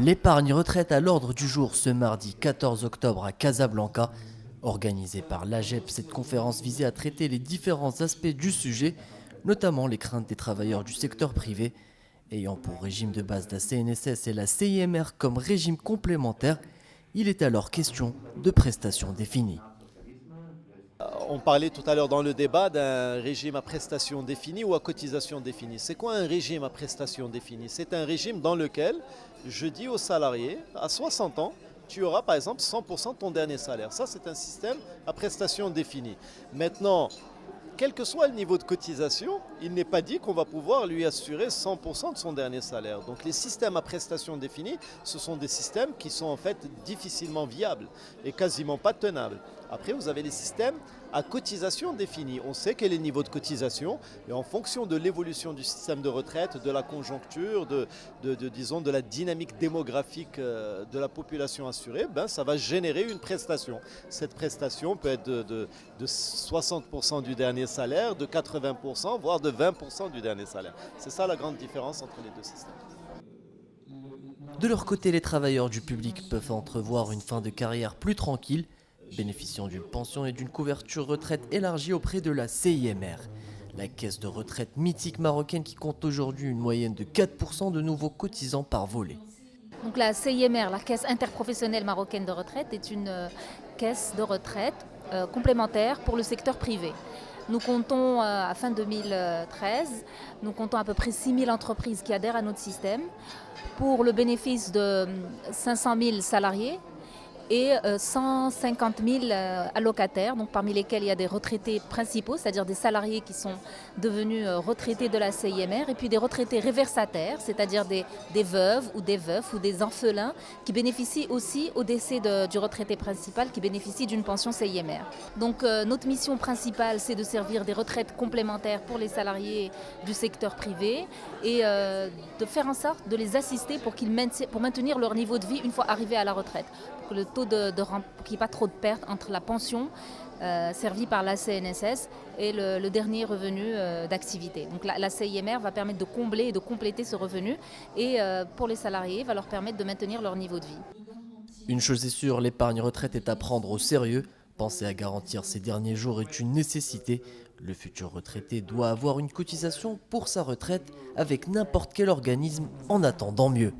L'épargne retraite à l'ordre du jour ce mardi 14 octobre à Casablanca. Organisée par l'AGEP, cette conférence visait à traiter les différents aspects du sujet, notamment les craintes des travailleurs du secteur privé. Ayant pour régime de base la CNSS et la CIMR comme régime complémentaire, il est alors question de prestations définies. On parlait tout à l'heure dans le débat d'un régime à prestations définies ou à cotisation définie. C'est quoi un régime à prestations définies? C'est un régime dans lequel je dis aux salariés, à 60 ans, tu auras par exemple 100% de ton dernier salaire. Ça, c'est un système à prestations définies. Maintenant, quel que soit le niveau de cotisation, il n'est pas dit qu'on va pouvoir lui assurer 100% de son dernier salaire. Donc les systèmes à prestations définies, ce sont des systèmes qui sont en fait difficilement viables et quasiment pas tenables. Après, vous avez les systèmes à cotisation définie. On sait quel est le niveau de cotisation et en fonction de l'évolution du système de retraite, de la conjoncture, disons, de la dynamique démographique de la population assurée, ça va générer une prestation. Cette prestation peut être de 60% du dernier salaire, de 80%, voire de 20% du dernier salaire. C'est ça la grande différence entre les deux systèmes. De leur côté, les travailleurs du public peuvent entrevoir une fin de carrière plus tranquille, bénéficiant d'une pension et d'une couverture retraite élargie auprès de la CIMR. La caisse de retraite mythique marocaine qui compte aujourd'hui une moyenne de 4% de nouveaux cotisants par volet. Donc la CIMR, la Caisse interprofessionnelle marocaine de retraite, est une caisse de retraite complémentaire pour le secteur privé. Nous comptons, à fin 2013, nous comptons à peu près 6 000 entreprises qui adhèrent à notre système pour le bénéfice de 500 000 salariés et 150 000 allocataires, donc parmi lesquels il y a des retraités principaux, c'est-à-dire des salariés qui sont devenus retraités de la CIMR, et puis des retraités réversataires, c'est-à-dire des veuves ou des veufs ou des orphelins qui bénéficient aussi au décès du retraité principal, qui bénéficie d'une pension CIMR. Donc notre mission principale, c'est de servir des retraites complémentaires pour les salariés du secteur privé et de faire en sorte de les assister pour maintenir leur niveau de vie une fois arrivés à la retraite. Pour que le taux qu'il n'y ait pas trop de pertes entre la pension servie par la CNSS et le dernier revenu d'activité. Donc la CIMR va permettre de combler et de compléter ce revenu et pour les salariés, va leur permettre de maintenir leur niveau de vie. Une chose est sûre, l'épargne retraite est à prendre au sérieux. Penser à garantir ses derniers jours est une nécessité. Le futur retraité doit avoir une cotisation pour sa retraite avec n'importe quel organisme en attendant mieux.